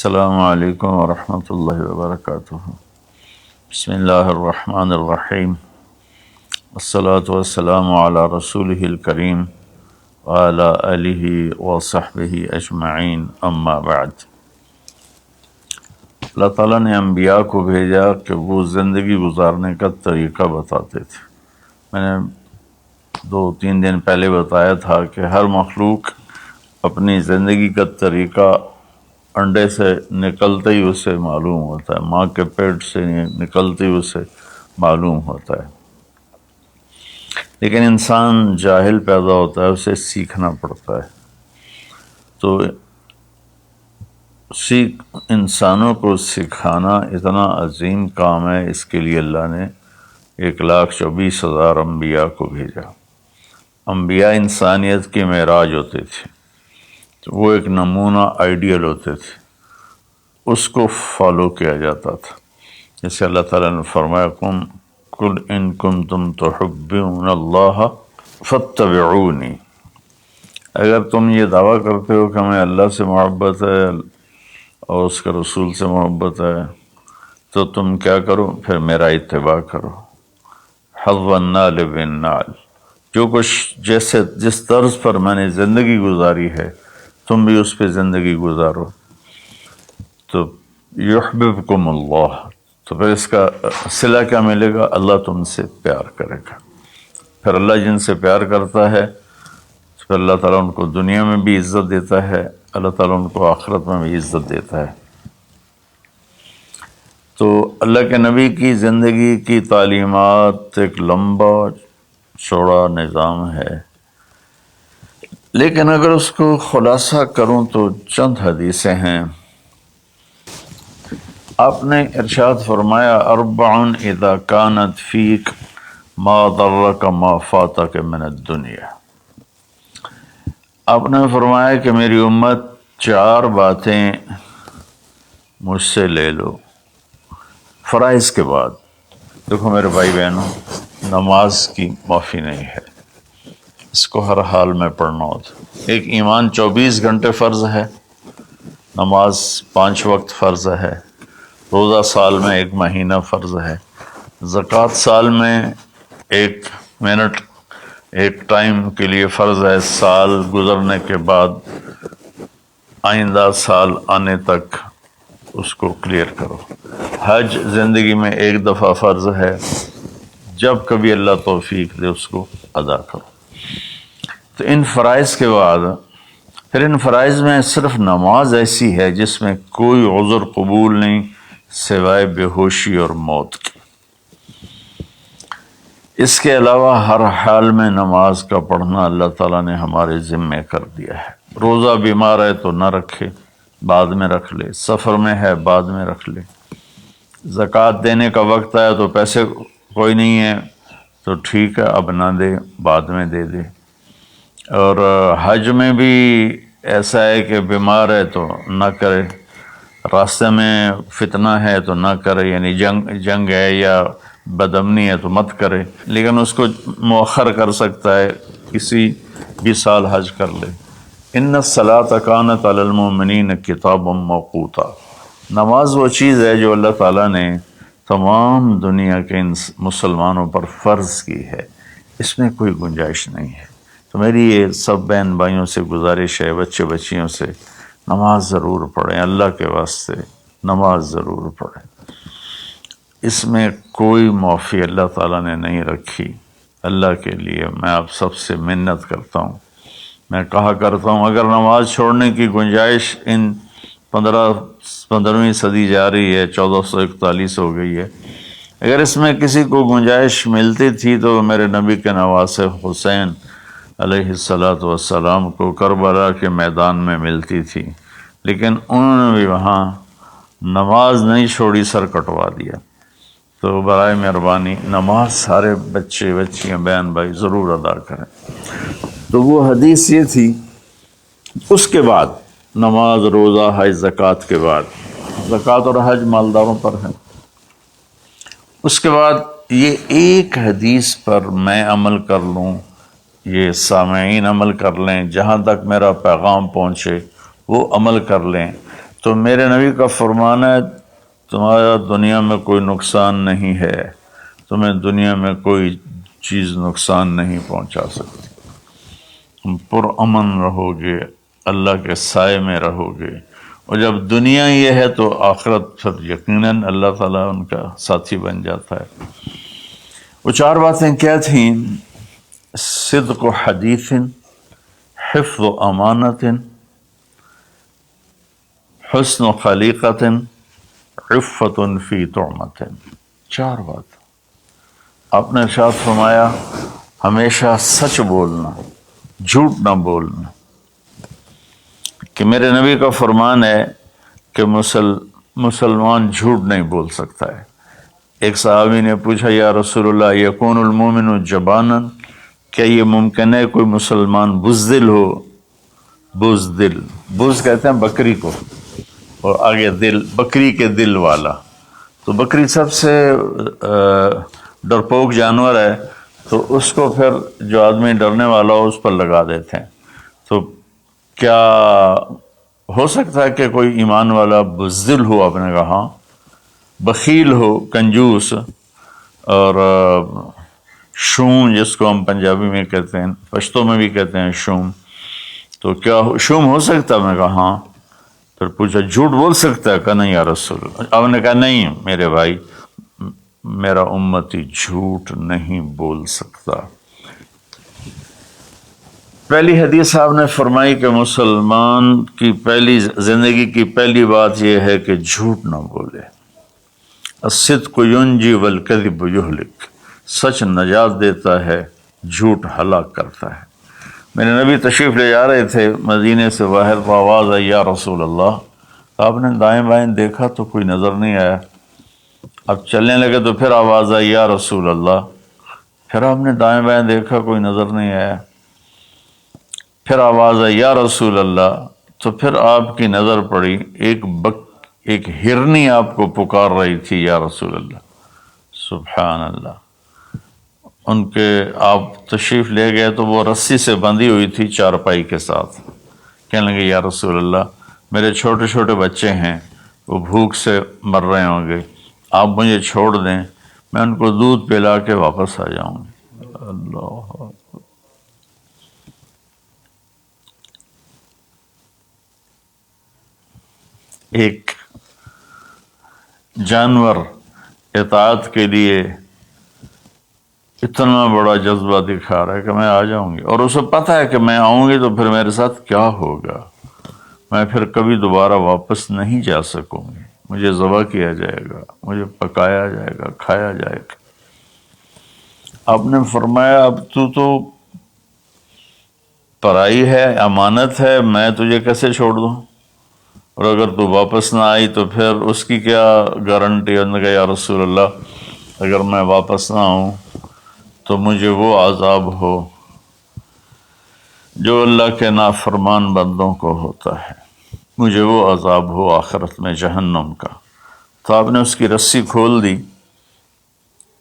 السلام علیکم ورحمۃ اللہ وبرکاتہ۔ بسم اللہ الرحمن الرحیم، والصلاة والسلام علی رسولہ الکریم وعلی آلہ وصحبہ اجمعین، اما بعد۔ اللہ تعالیٰ نے انبیاء کو بھیجا کہ وہ زندگی گزارنے کا طریقہ بتاتے تھے۔ میں نے 2-3 دن پہلے بتایا تھا کہ ہر مخلوق اپنی زندگی کا طریقہ انڈے سے نکلتے ہی اسے معلوم ہوتا ہے، ماں کے پیٹ سے نکلتے ہی اسے معلوم ہوتا ہے، لیکن انسان جاہل پیدا ہوتا ہے، اسے سیکھنا پڑتا ہے۔ تو انسانوں کو سکھانا اتنا عظیم کام ہے، اس کے لیے اللہ نے 1,24,000 انبیاء کو بھیجا۔ انبیاء انسانیت کی معراج ہوتے تھے، وہ ایک نمونہ آئیڈیل ہوتے تھے، اس کو فالو کیا جاتا تھا۔ جیسے اللہ تعالیٰ نے فرمایا قل ان کنتم تحبون اللہ فاتبعونی، اگر تم یہ دعویٰ کرتے ہو کہ ہمیں اللہ سے محبت ہے اور اس کے رسول سے محبت ہے تو تم کیا کرو؟ پھر میرا اتباع کرو۔ حظ النال بالنال، جو کچھ جس طرز پر میں نے زندگی گزاری ہے تم بھی اس پہ زندگی گزارو، تو یحببکم اللہ، تو پھر اس کا صلہ کیا ملے گا؟ اللہ تم سے پیار کرے گا۔ پھر اللہ جن سے پیار کرتا ہے پھر اللہ تعالیٰ ان کو دنیا میں بھی عزت دیتا ہے، اللہ تعالیٰ ان کو آخرت میں بھی عزت دیتا ہے۔ تو اللہ کے نبی کی زندگی کی تعلیمات ایک لمبا چوڑا نظام ہے، لیکن اگر اس کو خلاصہ کروں تو چند حدیثیں ہیں۔ آپ نے ارشاد فرمایا اربع اذا كانت فیک ما ضرک ما فاتک من الدنیا۔ آپ نے فرمایا کہ میری امت 4 باتیں مجھ سے لے لو فرائض کے بعد۔ دیکھو میرے بھائی بہنوں، نماز کی معافی نہیں ہے، اس کو ہر حال میں پڑھنا ہوتا۔ ایک ایمان 24 گھنٹے فرض ہے، نماز 5 وقت فرض ہے، روزہ سال میں 1 مہینہ فرض ہے، زکوٰۃ سال میں 1 منٹ 1 ٹائم کے لیے فرض ہے، سال گزرنے کے بعد آئندہ سال آنے تک اس کو کلیئر کرو۔ حج زندگی میں 1 دفعہ فرض ہے، جب کبھی اللہ توفیق دے اس کو ادا کرو۔ تو ان فرائض کے بعد پھر ان فرائض میں صرف نماز ایسی ہے جس میں کوئی عذر قبول نہیں سوائے بے ہوشی اور موت کی۔ اس کے علاوہ ہر حال میں نماز کا پڑھنا اللہ تعالیٰ نے ہمارے ذمے کر دیا ہے۔ روزہ بیمار ہے تو نہ رکھے، بعد میں رکھ لے، سفر میں ہے بعد میں رکھ لے، زکوٰۃ دینے کا وقت آیا تو پیسے کوئی نہیں ہے تو ٹھیک ہے اب نہ دے، بعد میں دے دے۔ اور حج میں بھی ایسا ہے کہ بیمار ہے تو نہ کرے، راستے میں فتنہ ہے تو نہ کرے، یعنی جنگ ہے یا بدامنی ہے تو مت کرے، لیکن اس کو مؤخر کر سکتا ہے، کسی بھی سال حج کر لے۔ ان الصلاۃ کانت علی المؤمنین کتابا موقوتا، نماز وہ چیز ہے جو اللہ تعالیٰ نے تمام دنیا کے مسلمانوں پر فرض کی ہے، اس میں کوئی گنجائش نہیں ہے۔ تو میری یہ سب بہن بھائیوں سے گزارش ہے، بچے بچیوں سے، نماز ضرور پڑھیں، اللہ کے واسطے نماز ضرور پڑھیں۔ اس میں کوئی معافی اللہ تعالیٰ نے نہیں رکھی۔ اللہ کے لیے میں آپ سب سے منت کرتا ہوں، میں کہا کرتا ہوں اگر نماز چھوڑنے کی گنجائش ان 15ویں صدی جا رہی ہے، 1441 ہو گئی ہے، اگر اس میں کسی کو گنجائش ملتی تھی تو میرے نبی کے نواسے حسین علیہ السلام کو کربلا کے میدان میں ملتی تھی، لیکن انہوں نے بھی وہاں نماز نہیں چھوڑی، سر کٹوا دیا۔ تو برائے مہربانی نماز سارے بچے بچیاں بہن بھائی ضرور ادا کریں۔ تو وہ حدیث یہ تھی، اس کے بعد نماز، روزہ، حج، زکوٰۃ کے بعد، زکوٰۃ اور حج مالداروں پر ہے۔ اس کے بعد یہ ایک حدیث پر میں عمل کر لوں، یہ سامعین عمل کر لیں، جہاں تک میرا پیغام پہنچے وہ عمل کر لیں، تو میرے نبی کا فرمان ہے تمہارا دنیا میں کوئی نقصان نہیں ہے، تمہیں دنیا میں کوئی چیز نقصان نہیں پہنچا سکتی، تم پرامن رہو گے، اللہ کے سائے میں رہو گے، اور جب دنیا یہ ہے تو آخرت پھر یقیناً اللہ تعالیٰ ان کا ساتھی بن جاتا ہے۔ وہ 4 باتیں کیا تھیں؟ صدق و حدیث، حفظ و امانت، حسن و خلیقت، عفت فی طعمت۔ 4 بات آپ نے ارشاد فرمایا ہمیشہ سچ بولنا، جھوٹ نہ بولنا، کہ میرے نبی کا فرمان ہے کہ مسلمان جھوٹ نہیں بول سکتا ہے۔ ایک صحابی نے پوچھا یا رسول اللہ یکون المومن جبانا، کیا یہ ممکن ہے کوئی مسلمان بزدل ہو؟ بزدل، بز کہتے ہیں بکری کو، اور آگے دل، بکری کے دل والا۔ تو بکری سب سے ڈرپوک جانور ہے، تو اس کو پھر جو آدمی ڈرنے والا ہو اس پر لگا دیتے ہیں۔ تو کیا ہو سکتا ہے کہ کوئی ایمان والا بزدل ہو؟ آپ نے کہا ہاں، بخیل ہو، کنجوس، اور شوم جس کو ہم پنجابی میں کہتے ہیں، پشتو میں بھی کہتے ہیں شوم، تو کیا شوم ہو سکتا ہے؟ میں نے کہا ہاں۔ پھر پوچھا جھوٹ بول سکتا ہے؟ کہا نہیں یا رسول اللہ۔ آپ نے کہا نہیں میرے بھائی، میرا امتی جھوٹ نہیں بول سکتا۔ پہلی حدیث صاحب نے فرمائی کہ مسلمان کی پہلی زندگی کی پہلی بات یہ ہے کہ جھوٹ نہ بولے۔ الصدق ینجی والکذب یہلک، سچ نجات دیتا ہے، جھوٹ ہلاک کرتا ہے۔ میرے نبی تشریف لے جا رہے تھے مدینے سے باہر، تو آواز آئی یا رسول اللہ۔ آپ نے دائیں بائیں دیکھا تو کوئی نظر نہیں آیا۔ اب چلنے لگے تو پھر آواز آئی یا رسول اللہ۔ پھر آپ نے دائیں بائیں دیکھا، کوئی نظر نہیں آیا۔ پھر آواز آئی یا رسول اللہ، تو پھر آپ کی نظر پڑی، ایک ہرنی آپ کو پکار رہی تھی یا رسول اللہ۔ سبحان اللہ۔ ان کے آپ تشریف لے گئے تو وہ رسی سے بندھی ہوئی تھی چارپائی کے ساتھ۔ کہنے لگے یا رسول اللہ میرے چھوٹے چھوٹے بچے ہیں، وہ بھوک سے مر رہے ہوں گے، آپ مجھے چھوڑ دیں، میں ان کو دودھ پلا کے واپس آ جاؤں گی۔ اللہ، ایک جانور اطاعت کے لیے اتنا بڑا جذبہ دکھا رہا ہے کہ میں آ جاؤں گی، اور اسے پتہ ہے کہ میں آؤں گی تو پھر میرے ساتھ کیا ہوگا، میں پھر کبھی دوبارہ واپس نہیں جا سکوں گی، مجھے ذبح کیا جائے گا، مجھے پکایا جائے گا، کھایا جائے گا۔ آپ نے فرمایا اب تو پرائی ہے، امانت ہے، میں تجھے کیسے چھوڑ دوں، اور اگر تو واپس نہ آئی تو پھر اس کی کیا گارنٹی؟ انہوں نے کہا یا رسول اللہ اگر میں واپس نہ آؤں تو مجھے وہ عذاب ہو جو اللہ کے نافرمان بندوں کو ہوتا ہے، مجھے وہ عذاب ہو آخرت میں جہنم کا۔ تو آپ نے اس کی رسی کھول دی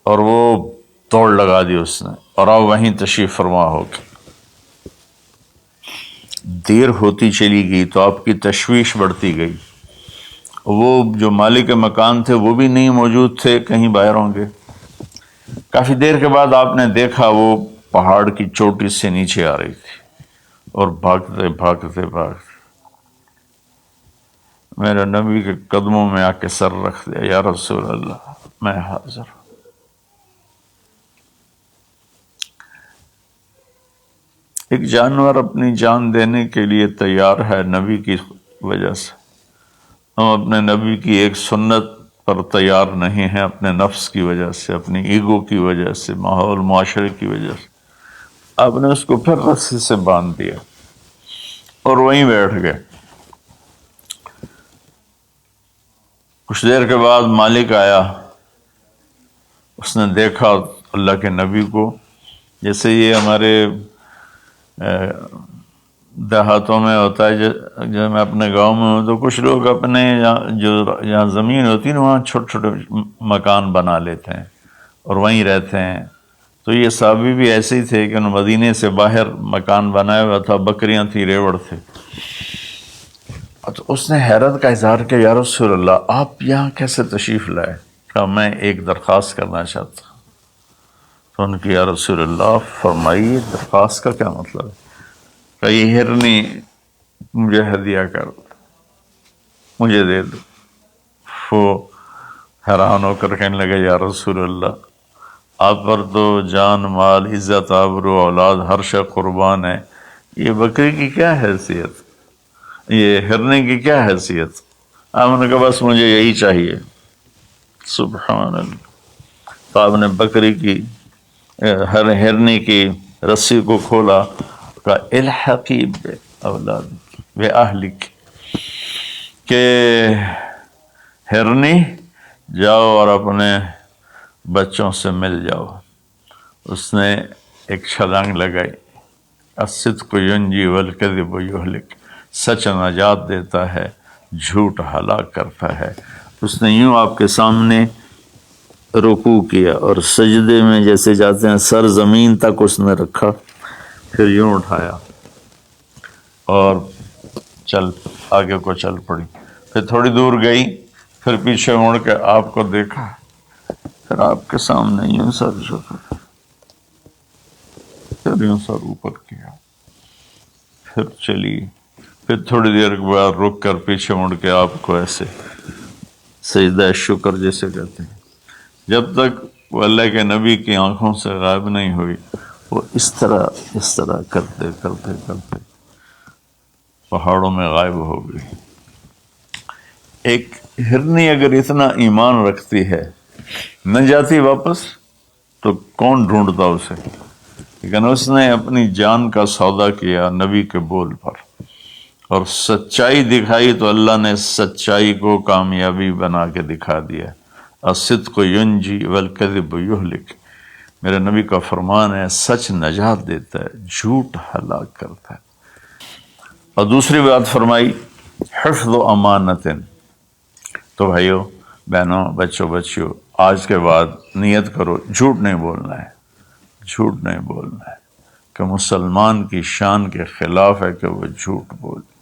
اور وہ دوڑ لگا دی اس نے، اور آپ وہیں تشریف فرما ہو گئے۔ دیر ہوتی چلی گئی تو آپ کی تشویش بڑھتی گئی۔ وہ جو مالک مکان تھے وہ بھی نہیں موجود تھے، کہیں باہر ہوں گے۔ کافی دیر کے بعد آپ نے دیکھا وہ پہاڑ کی چوٹی سے نیچے آ رہی تھی، اور بھاگتے بھاگتے بھاگتے میرے نبی کے قدموں میں آ کے سر رکھ دیا، یا رسول اللہ میں حاضر ہوں۔ ایک جانور اپنی جان دینے کے لیے تیار ہے نبی کی وجہ سے، ہم اپنے نبی کی ایک سنت پر تیار نہیں ہیں، اپنے نفس کی وجہ سے، اپنی ایگو کی وجہ سے، ماحول معاشرے کی وجہ سے۔ آپ نے اس کو پھر رسی سے باندھ دیا اور وہیں بیٹھ گئے۔ کچھ دیر کے بعد مالک آیا، اس نے دیکھا اللہ کے نبی کو، جیسے یہ ہمارے دیہاتوں میں ہوتا ہے، جب میں اپنے گاؤں میں ہوں تو کچھ لوگ اپنے جہاں زمین ہوتی ہے نا وہاں چھوٹے چھوٹے مکان بنا لیتے ہیں اور وہیں رہتے ہیں۔ تو یہ صحابی بھی ایسے ہی تھے کہ انہوں مدینے سے باہر مکان بنایا ہوا تھا، بکریاں تھی، ریوڑ تھے۔ تو اس نے حیرت کا اظہار کیا، یا رسول اللہ آپ یہاں کیسے تشریف لائے؟ کہا میں ایک درخواست کرنا چاہتا ہوں۔ تو ان کی یا رسول اللہ فرمائیے درخواست کا کیا مطلب ہے؟ کہ یہ ہرنی مجھے ہدیہ کر دو، مجھے دے دو۔ وہ حیران ہو کر کہنے لگے یا رسول اللہ آپ پر تو جان مال عزت آبرو اولاد ہر شے قربان ہے، یہ بکری کی کیا حیثیت، یہ ہرنے کی کیا حیثیت؟ آپ نے کہا بس مجھے یہی چاہیے۔ سبحان اللہ۔ تو آپ نے بکری کی ہرنے کی رسی کو کھولا، کہا الحقی بے اولاد بے اہلک، کہ ہرنی جاؤ اور اپنے بچوں سے مل جاؤ۔ اس نے ایک چھلانگ لگائی، الصدق ینجی والکذب یہلک، سچ نجات دیتا ہے، جھوٹ ہلاک کرتا ہے۔ اس نے یوں آپ کے سامنے رکوع کیا اور سجدے میں جیسے جاتے ہیں سر زمین تک اس نے رکھا، پھر یوں اٹھایا اور آگے کو چل پڑی۔ پھر تھوڑی دور گئی، پھر پیچھے مڑ کے آپ کو دیکھا، پھر آپ کے سامنے یوں سر جھکا، پھر یوں سر اوپر کیا، پھر چلی، پھر تھوڑی دیر کے بعد رک کر پیچھے مڑ کے آپ کو ایسے سجدہ شکر جیسے کہتے ہیں، جب تک وہ اللہ کے نبی کی آنکھوں سے غائب نہیں ہوئی، وہ اس طرح کرتے کرتے کرتے پہاڑوں میں غائب ہو گئی۔ ایک ہرنی اگر اتنا ایمان رکھتی ہے نہ جاتی واپس تو کون ڈھونڈتا اسے؟ لیکن اس نے اپنی جان کا سودا کیا نبی کے بول پر اور سچائی دکھائی، تو اللہ نے سچائی کو کامیابی بنا کے دکھا دیا۔ الصدق ینجی والکذب یہلک، میرے نبی کا فرمان ہے سچ نجات دیتا ہے، جھوٹ ہلاک کرتا ہے۔ اور دوسری بات فرمائی حفظ و امانت۔ تو بھائیو بہنوں بچوں بچیوں، آج کے بعد نیت کرو جھوٹ نہیں بولنا ہے، جھوٹ نہیں بولنا ہے، کہ مسلمان کی شان کے خلاف ہے کہ وہ جھوٹ بولے۔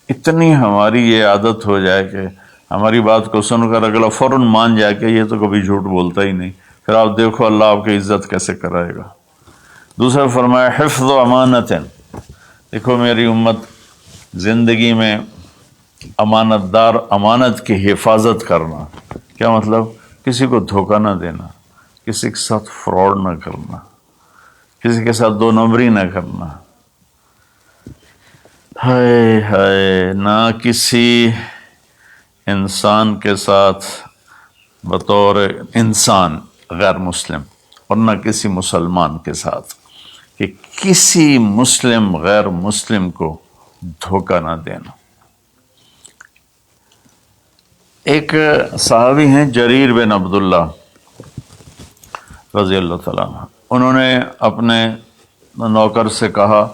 اتنی ہماری یہ عادت ہو جائے کہ ہماری بات کو سن کر اگلا فوراً مان جائے کہ یہ تو کبھی جھوٹ بولتا ہی نہیں، پھر آپ دیکھو اللہ آپ کی عزت کیسے کرائے گا۔ دوسرا فرمایا حفظ و امانت۔ دیکھو میری امت زندگی میں امانت دار، امانت کی حفاظت کرنا، کیا مطلب؟ کسی کو دھوکہ نہ دینا، کسی کے ساتھ فراڈ نہ کرنا، کسی کے ساتھ دو نمبری نہ کرنا، ہائے ہائے، نہ کسی انسان کے ساتھ بطور انسان غیر مسلم اور نہ کسی مسلمان کے ساتھ، کہ کسی مسلم غیر مسلم کو دھوکہ نہ دینا۔ ایک صحابی ہیں جریر بن عبداللہ رضی اللہ تعالیٰ عنہ، انہوں نے اپنے نوکر سے کہا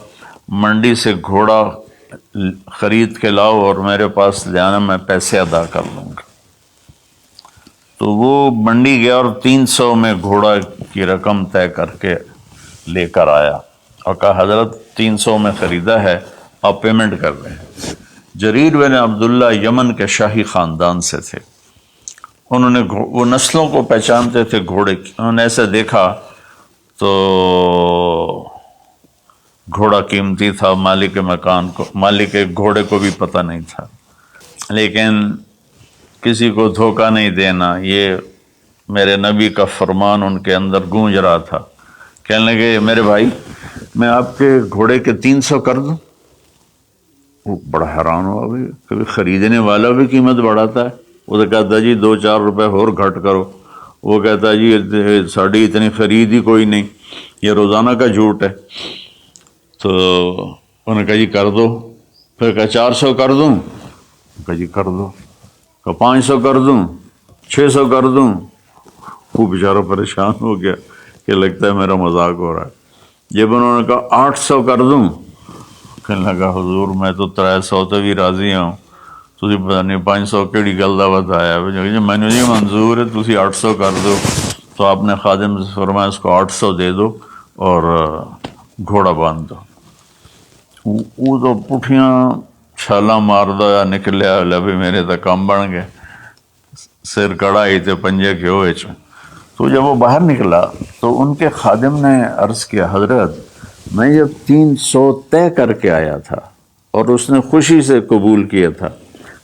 منڈی سے گھوڑا خرید کے لاؤ اور میرے پاس لے آنا، میں پیسے ادا کر لوں گا۔ تو وہ منڈی گیا اور 300 میں گھوڑا کی رقم طے کر کے لے کر آیا اور کہا حضرت 300 میں خریدا ہے، آپ پیمنٹ کر رہے ہیں۔ جریر بن عبداللہ یمن کے شاہی خاندان سے تھے، انہوں نے وہ نسلوں کو پہچانتے تھے گھوڑے کی، انہوں نے ایسے دیکھا تو گھوڑا قیمتی تھا، مالک مکان کو، مالک گھوڑے کو بھی پتہ نہیں تھا، لیکن کسی کو دھوکہ نہیں دینا، یہ میرے نبی کا فرمان ان کے اندر گونج رہا تھا۔ کہنے لگے میرے بھائی میں آپ کے گھوڑے کے 300 کر دوں؟ وہ بڑا حیران ہوا، بھی کبھی خریدنے والا بھی قیمت بڑھاتا ہے، وہ تو کہتا ہے جی 2-4 روپے اور گھٹ کرو، وہ کہتا ہے جی ساڑھی اتنی خرید ہی کوئی نہیں، یہ روزانہ کا جھوٹ ہے۔ تو انہوں نے کہا جی کر دو، پھر کہا 400 کر دوں؟ کہا جی کر دو، کہا 500 کر دوں، 600 کر دوں؟ وہ بیچارہ پریشان ہو گیا کہ لگتا ہے میرا مذاق ہو رہا ہے۔ جب انہوں نے کہا 800 کر دوں، کہنے لگا حضور میں تو 300 تے بھی راضی ہوں، تسی پتہ نہیں 500 کیڑی گل دا بتایا، میں نے جی منظور ہے تسی 800 کر دو۔ تو آپ نے خادم سے فرمایا اس کو 800 دے دو اور گھوڑا باندھ دو۔ وہ تو پٹھیاں چھالا مار دو یا نکلیا لبی میرے تو کم بن گئے، سر کڑائی تے پنجے کے ہوئے چ۔ تو جب وہ باہر نکلا تو ان کے خادم نے عرض کیا حضرت میں جب 300 طے کر کے آیا تھا اور اس نے خوشی سے قبول کیا تھا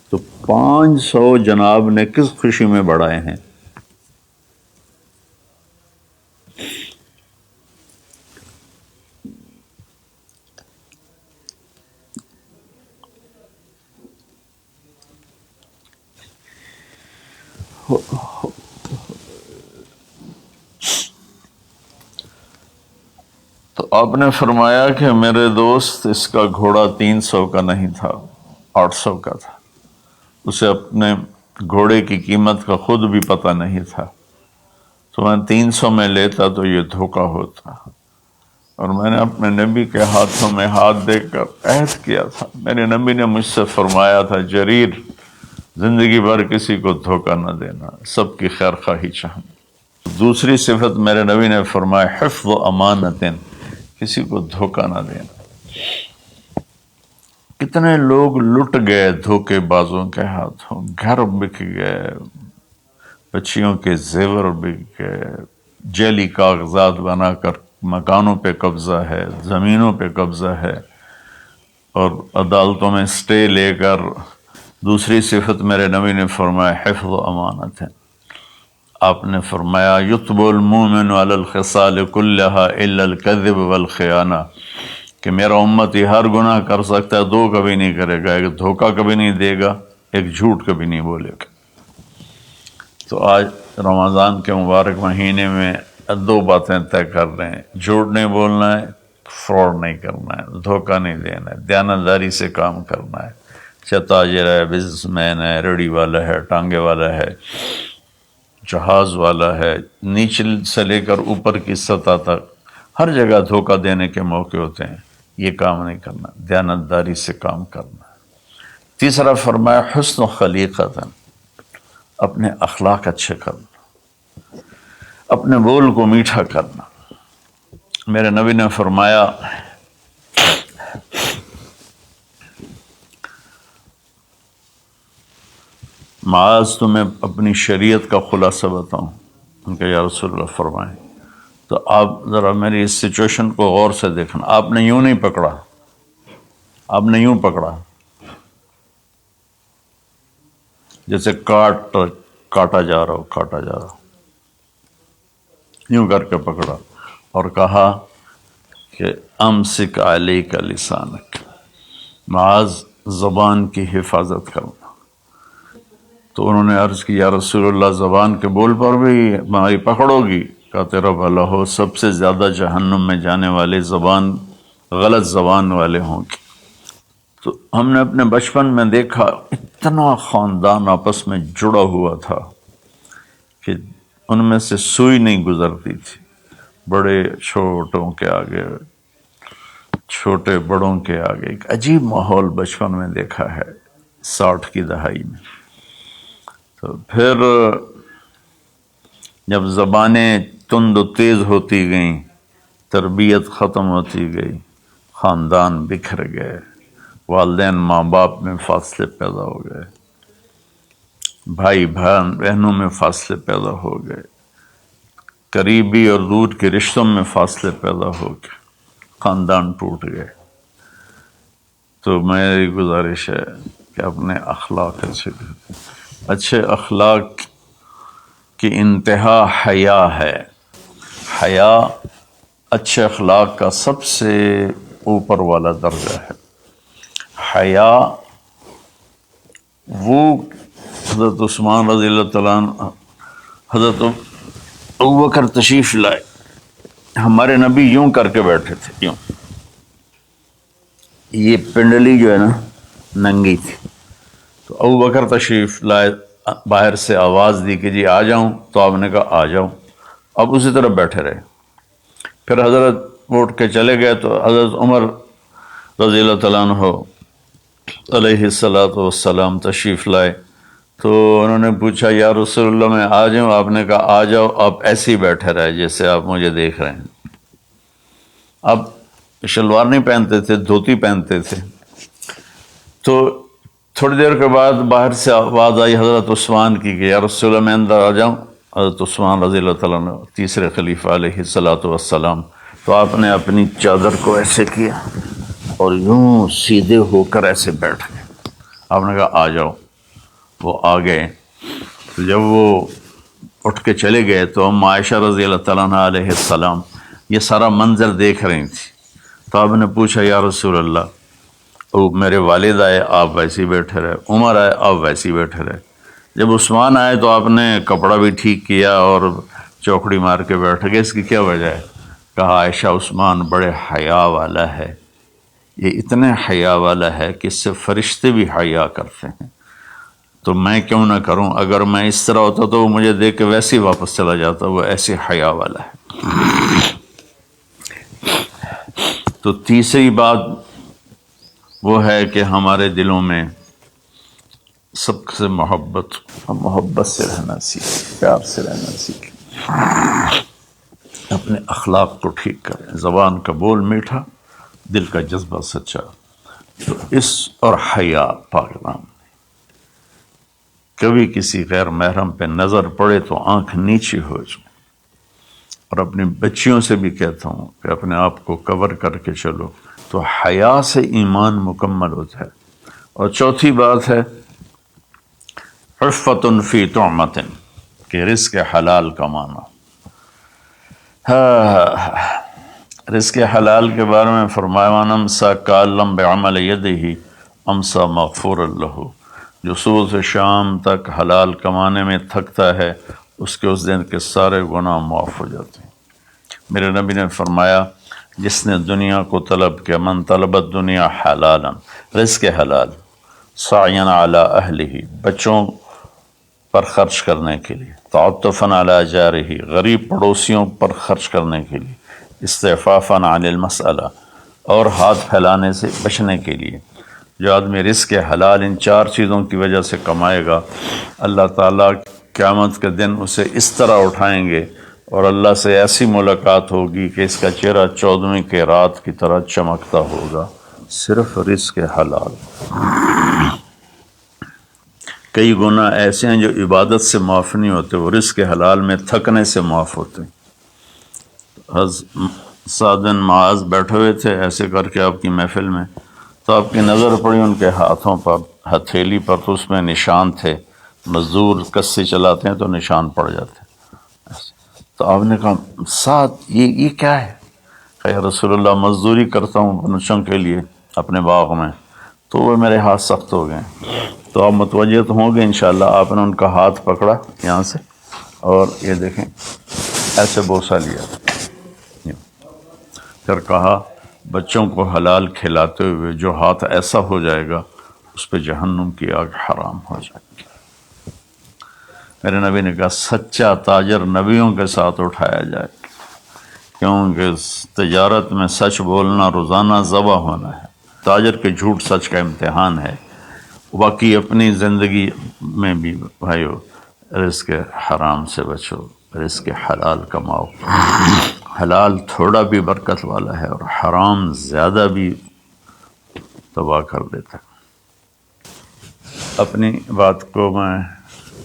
تو 500 جناب نے کس خوشی میں بڑھائے ہیں؟ تو آپ نے فرمایا کہ میرے دوست اس کا گھوڑا 300 کا نہیں تھا، 800 کا تھا، اسے اپنے گھوڑے کی قیمت کا خود بھی پتہ نہیں تھا، تو میں 300 میں لیتا تو یہ دھوکہ ہوتا، اور میں نے اپنے نبی کے ہاتھوں میں ہاتھ دے کر عہد کیا تھا، میرے نبی نے مجھ سے فرمایا تھا جریر زندگی بھر کسی کو دھوکہ نہ دینا، سب کی خیر خواہی چاہنا۔ دوسری صفت میرے نبی نے فرمایا حفظ امانت، کسی کو دھوکہ نہ دینا۔ کتنے لوگ لٹ گئے دھوکے بازوں کے ہاتھوں، گھر بک گئے، بچیوں کے زیور بک گئے، جعلی کاغذات بنا کر مکانوں پہ قبضہ ہے، زمینوں پہ قبضہ ہے، اور عدالتوں میں سٹے لے کر۔ دوسری صفت میرے نبی نے فرمایا حفظ امانت ہے۔ آپ نے فرمایا یتب المومن علی الخصال کلہا الا الکذب والخیانہ، کہ میرا امتی ہر گناہ کر سکتا ہے، دو کبھی نہیں کرے گا، ایک دھوکہ کبھی نہیں دے گا، ایک جھوٹ کبھی نہیں بولے گا۔ تو آج رمضان کے مبارک مہینے میں 2 باتیں طے کر رہے ہیں، جھوٹ نہیں بولنا ہے، فراڈ نہیں کرنا ہے، دھوکہ نہیں دینا ہے، دیانتداری سے کام کرنا ہے، چاہے تاجر ہے، بزنس مین ہے، ریڑھی والا ہے، ٹانگے والا ہے، جہاز والا ہے، نیچے سے لے کر اوپر کی سطح تک ہر جگہ دھوکہ دینے کے موقع ہوتے ہیں، یہ کام نہیں کرنا، دیانتداری سے کام کرنا۔ تیسرا فرمایا حسن خلیقۃ، اپنے اخلاق اچھے کرنا، اپنے بول کو میٹھا کرنا۔ میرے نبی نے فرمایا معاذ تمہیں اپنی شریعت کا خلاصہ بتاؤں؟ ان کے یا رسول اللہ فرمائیں۔ تو آپ ذرا میری اس سچویشن کو غور سے دیکھنا، آپ نے یوں نہیں پکڑا، آپ نے یوں پکڑا جیسے کاٹا جا رہا ہو، یوں کر کے پکڑا اور کہا کہ امسک علیک لسانک، معاذ زبان کی حفاظت کرنا۔ تو انہوں نے عرض کی یا رسول اللہ زبان کے بول پر بھی ہماری پکڑو گی؟ کہا تیرا بھلا ہو، سب سے زیادہ جہنم میں جانے والے غلط زبان والے ہوں گے۔ تو ہم نے اپنے بچپن میں دیکھا اتنا خاندان آپس میں جڑا ہوا تھا کہ ان میں سے سوئی نہیں گزرتی تھی، بڑے چھوٹوں کے آگے، چھوٹے بڑوں کے آگے، ایک عجیب ماحول بچپن میں دیکھا ہے 60 کی دہائی میں۔ تو پھر جب زبانیں تند و تیز ہوتی گئیں، تربیت ختم ہوتی گئی، خاندان بکھر گئے، والدین ماں باپ میں فاصلے پیدا ہو گئے، بھائی بہنوں میں فاصلے پیدا ہو گئے، قریبی اور دور کے رشتوں میں فاصلے پیدا ہو گئے، خاندان ٹوٹ گئے۔ تو میری گزارش ہے کہ اپنے اخلاق اچھے اخلاق کی انتہا حیا ہے۔ حیا اچھے اخلاق کا سب سے اوپر والا درجہ ہے۔ حیا وہ حضرت عثمان رضی اللہ تعالیٰ عنہ، حضرت ابوبکر تشریف لائے، ہمارے نبی یوں کر کے بیٹھے تھے، یوں، یہ پنڈلی جو ہے نا ننگی تھی، تو ابوبکر تشریف لائے، باہر سے آواز دی کہ جی آ جاؤں، تو آپ نے کہا آ جاؤ، اب اسی طرح بیٹھے رہے۔ پھر حضرت اٹھ کے چلے گئے تو حضرت عمر رضی اللہ تعالیٰ عنہ علیہ السلام تشریف لائے، تو انہوں نے پوچھا یا رسول اللہ میں آ جاؤں؟ آپ نے کہا آ جاؤ، آپ ایسے ہی بیٹھے رہے جیسے آپ مجھے دیکھ رہے ہیں۔ آپ شلوار نہیں پہنتے تھے، دھوتی پہنتے تھے، تو تھوڑی دیر کے بعد باہر سے آواز آئی حضرت عثمان کی کہ یا رسول اللہ میں اندر آ جاؤں؟ حضرت عثمان رضی اللہ تعالیٰ عنہ تیسرے خلیفہ علیہ الصلاۃ والسلام، تو آپ نے اپنی چادر کو ایسے کیا اور یوں سیدھے ہو کر ایسے بیٹھ گئے. آپ نے کہا آ جاؤ. وہ آ گئے. تو جب وہ اٹھ کے چلے گئے تو ام عائشہ رضی اللہ تعالیٰ عنہ علیہ السلام یہ سارا منظر دیکھ رہی تھی. تو آپ نے پوچھا یا رسول اللہ، وہ میرے والد آئے آپ ویسے ہی بیٹھے رہے، عمر آئے آپ ویسے ہی بیٹھے رہے، جب عثمان آئے تو آپ نے کپڑا بھی ٹھیک کیا اور چوکڑی مار کے بیٹھ گئے، اس کی کیا وجہ ہے؟ کہا عائشہ عثمان بڑے حیا والا ہے، یہ اتنے حیا والا ہے کہ اس سے فرشتے بھی حیا کرتے ہیں، تو میں کیوں نہ کروں؟ اگر میں اس طرح ہوتا تو وہ مجھے دیکھ کے ویسے ہی واپس چلا جاتا، وہ ایسے حیا والا ہے. تو تیسری بات وہ ہے کہ ہمارے دلوں میں سب سے محبت سے رہنا سیکھیں، پیار سے رہنا سیکھیں، اپنے اخلاق کو ٹھیک کریں، زبان کا بول میٹھا، دل کا جذبہ سچا. تو اس اور حیا پاک نام، کبھی کسی غیر محرم پہ نظر پڑے تو آنکھ نیچی ہو جائے. اور اپنی بچیوں سے بھی کہتا ہوں کہ اپنے آپ کو کور کر کے چلو، تو حیا سے ایمان مکمل ہوتا ہے. اور چوتھی بات ہے عفت فی طعمۃ، کہ رزق حلال کمانا. رزق حلال کے بارے میں فرمایا وَمَنْ أَمْسَكَ كَأَن بِعَمَلِ يَدِهِ أَمْسَى مَغْفُورًا لَهُ، جو صبح سے شام تک حلال کمانے میں تھکتا ہے اس کے اس دن کے سارے گناہ معاف ہو جاتے ہیں. میرے نبی نے فرمایا جس نے دنیا کو طلب کیا، من طلب الدنیا حلالا، رزق حلال، سعیاً علی اہلہ، بچوں پر خرچ کرنے کے لیے، تعطفاً علی جارہ، غریب پڑوسیوں پر خرچ کرنے کے لیے، استعفافاً عن المسألہ، اور ہاتھ پھیلانے سے بچنے کے لیے. جو آدمی رزق حلال ان چار چیزوں کی وجہ سے کمائے گا، اللہ تعالیٰ قیامت کے دن اسے اس طرح اٹھائیں گے اور اللہ سے ایسی ملاقات ہوگی کہ اس کا چہرہ 14ویں کی رات کی طرح چمکتا ہوگا، صرف رزق حلال. کئی گناہ ایسے ہیں جو عبادت سے معاف نہیں ہوتے، وہ رزق حلال میں تھکنے سے معاف ہوتے ہیں. سعد بن معاذ بیٹھے ہوئے تھے ایسے کر کے آپ کی محفل میں، تو آپ کی نظر پڑی ان کے ہاتھوں پر، ہتھیلی پر، تو اس میں نشان تھے. مزدور کسی چلاتے ہیں تو نشان پڑ جاتے ہیں. تو آپ نے کہا سعد یہ کیا ہے؟ کہ یا رسول اللہ مزدوری کرتا ہوں بچوں کے لیے اپنے باغ میں، تو وہ میرے ہاتھ سخت ہو گئے. تو آپ متوجہ تو ہوں گے انشاءاللہ. آپ نے ان کا ہاتھ پکڑا یہاں سے اور یہ دیکھیں ایسے بوسہ لیا، پھر کہا بچوں کو حلال کھلاتے ہوئے جو ہاتھ ایسا ہو جائے گا اس پہ جہنم کی آگ حرام ہو جائے گی. میرے نبی نے کہا سچا تاجر نبیوں کے ساتھ اٹھایا جائے، کیونکہ تجارت میں سچ بولنا روزانہ ذبح ہونا ہے. تاجر کے جھوٹ سچ کا امتحان ہے. باقی اپنی زندگی میں بھی بھائیو رزق حرام سے بچو، رزق حلال کماؤ. حلال تھوڑا بھی برکت والا ہے اور حرام زیادہ بھی تباہ کر دیتا ہے. اپنی بات کو میں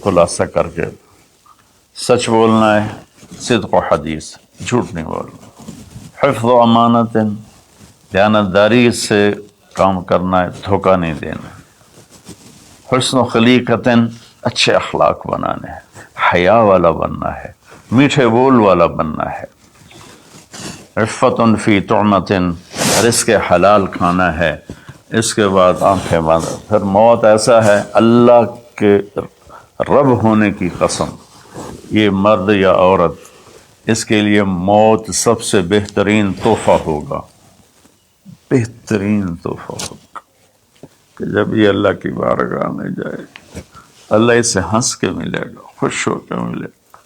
خلاصہ کر کے، سچ بولنا ہے، صدق و حدیث، جھوٹ نہیں بولنا، حفظ و امانت، دیانتداری سے کام کرنا ہے، دھوکہ نہیں دینا، حسن و خلیقت، اچھے اخلاق بنانے ہیں، حیا والا بننا ہے، میٹھے بول والا بننا ہے، عفت فی طعمت، رزق حلال کھانا ہے. اس کے بعد آنکھیں بند. پھر موت ایسا ہے اللہ کے رب ہونے کی قسم، یہ مرد یا عورت، اس کے لیے موت سب سے بہترین تحفہ ہوگا، بہترین تحفہ ہوگا کہ جب یہ اللہ کی بارگاہ میں جائے، اللہ اسے ہنس کے ملے گا، خوش ہو کے ملے گا،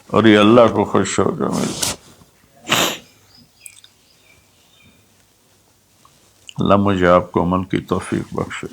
اور یہ اللہ کو خوش ہو کے ملے گا. اللہ مجھے آپ کو عمل کی توفیق بخشے.